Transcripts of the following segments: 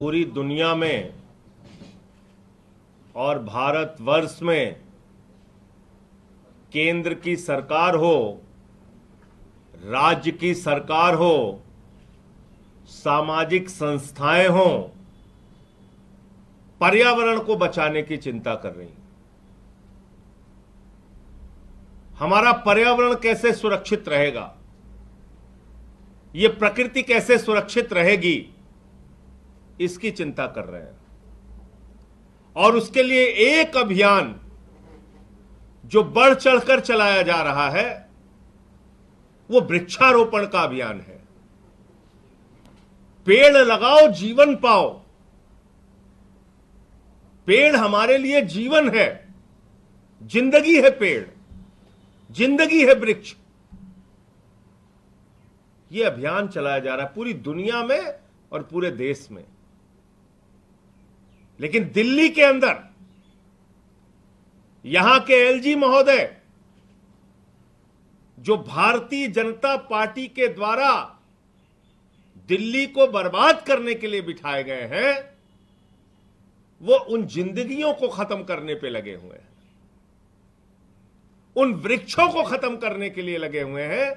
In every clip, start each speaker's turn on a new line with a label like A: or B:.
A: पूरी दुनिया में और भारतवर्ष में केंद्र की सरकार हो, राज्य की सरकार हो, सामाजिक संस्थाएं हो, पर्यावरण को बचाने की चिंता कर रही हैं। हमारा पर्यावरण कैसे सुरक्षित रहेगा, ये प्रकृति कैसे सुरक्षित रहेगी, इसकी चिंता कर रहे हैं। और उसके लिए एक अभियान जो बढ़ चढ़कर चलाया जा रहा है वो वृक्षारोपण का अभियान है। पेड़ लगाओ, जीवन पाओ। पेड़ हमारे लिए जीवन है, जिंदगी है पेड़, जिंदगी है वृक्ष। यह अभियान चलाया जा रहा है पूरी दुनिया में और पूरे देश में। लेकिन दिल्ली के अंदर यहां के एलजी महोदय, जो भारतीय जनता पार्टी के द्वारा दिल्ली को बर्बाद करने के लिए बिठाए गए हैं, वो उन जिंदगियों को खत्म करने पे लगे हुए हैं, उन वृक्षों को खत्म करने के लिए लगे हुए हैं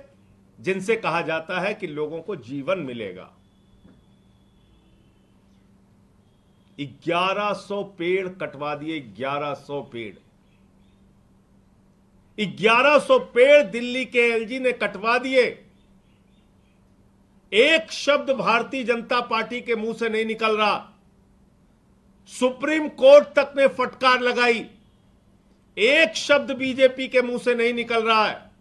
A: जिनसे कहा जाता है कि लोगों को जीवन मिलेगा। 1100 पेड़ कटवा दिए, 1100 पेड़। 1100 पेड़ दिल्ली के एलजी ने कटवा दिए। एक शब्द भारतीय जनता पार्टी के मुंह से नहीं निकल रहा। सुप्रीम कोर्ट तक ने फटकार लगाई, एक शब्द बीजेपी के मुंह से नहीं निकल रहा है।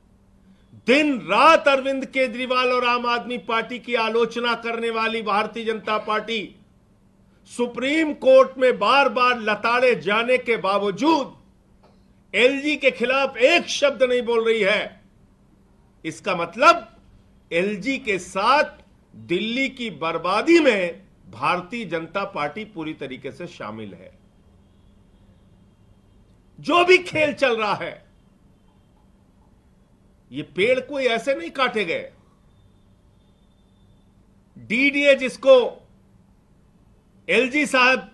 A: दिन रात अरविंद केजरीवाल और आम आदमी पार्टी की आलोचना करने वाली Bharatiya Janata party supreme court में बार बार लताड़े जाने के बावजूद एलजी के खिलाफ एक शब्द नहीं बोल रही है। इसका मतलब एलजी के साथ दिल्ली की बर्बादी में भारतीय जनता पार्टी पूरी तरीके से शामिल है। जो भी खेल चल रहा है, ये पेड़ कोई ऐसे नहीं काटे गए। डीडीए जिसको एलजी साहब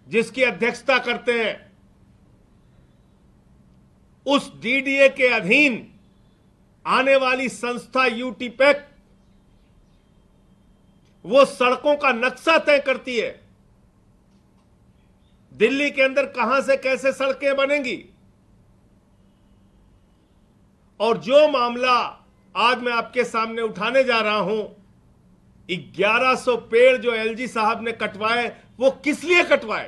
A: जिसकी अध्यक्षता करते हैं, उस डीडीए के अधीन आने वाली संस्था यूटीपैक वो सड़कों का नक्शा तय करती है। दिल्ली के अंदर कहां से कैसे सड़कें बनेंगी। और जो मामला आज मैं आपके सामने उठाने जा रहा हूं, 1100 पेड़ जो एलजी साहब ने कटवाए, वो किस लिए कटवाए,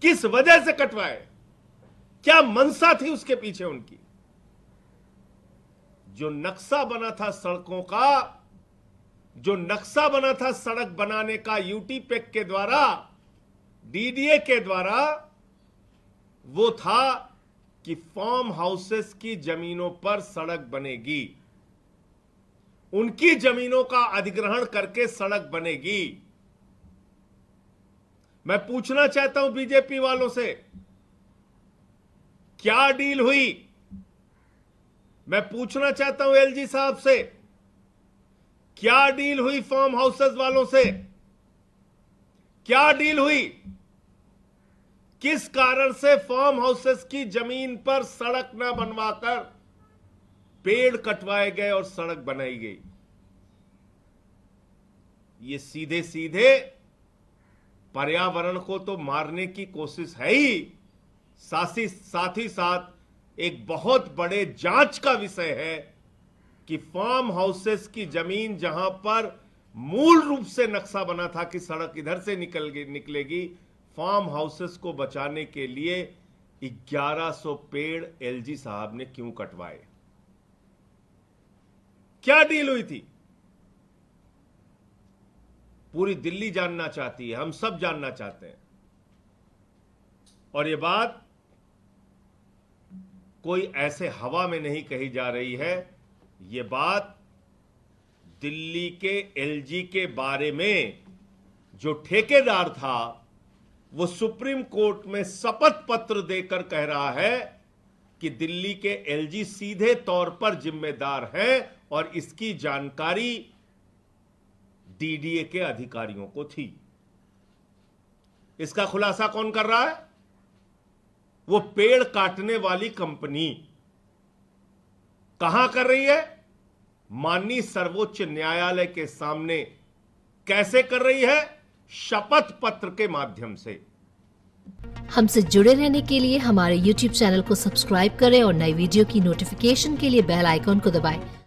A: किस वजह से कटवाए, क्या मंशा थी उसके पीछे उनकी। जो नक्शा बना था सड़कों का, जो नक्शा बना था सड़क बनाने का यूटीपैक के द्वारा, डीडीए के द्वारा, वो था कि फार्म हाउसेस की जमीनों पर सड़क बनेगी, उनकी जमीनों का अधिग्रहण करके सड़क बनेगी। मैं पूछना चाहता हूं बीजेपी वालों से, क्या डील हुई। मैं पूछना चाहता हूं एलजी साहब से, क्या डील हुई फार्म हाउसेस वालों से, क्या डील हुई। किस कारण से फार्म हाउसेस की जमीन पर सड़क न बनवाकर पेड़ कटवाए गए और सड़क बनाई गई। ये सीधे सीधे पर्यावरण को तो मारने की कोशिश है ही, साथ ही साथ एक बहुत बड़े जांच का विषय है कि फार्म हाउसेस की जमीन जहां पर मूल रूप से नक्शा बना था कि सड़क इधर से निकलेगी, फार्म हाउसेस को बचाने के लिए 1100 पेड़ एलजी साहब ने क्यों कटवाए। क्या डील हुई थी। पूरी दिल्ली जानना चाहती है, हम सब जानना चाहते हैं। और यह बात कोई ऐसे हवा में नहीं कही जा रही है, यह बात दिल्ली के एलजी के बारे में जो ठेकेदार था, वो सुप्रीम कोर्ट में शपथ पत्र देकर कह रहा है कि दिल्ली के एलजी सीधे तौर पर जिम्मेदार हैं और इसकी जानकारी डीडीए के अधिकारियों को थी। इसका खुलासा कौन कर रहा है? वो पेड़ काटने वाली कंपनी कहां कर रही है? माननीय सर्वोच्च न्यायालय के सामने। कैसे कर रही है? शपथ पत्र के माध्यम से।
B: हमसे जुड़े रहने के लिए हमारे YouTube चैनल को सब्सक्राइब करें और नई वीडियो की नोटिफिकेशन के लिए बेल आइकॉन को दबाएं।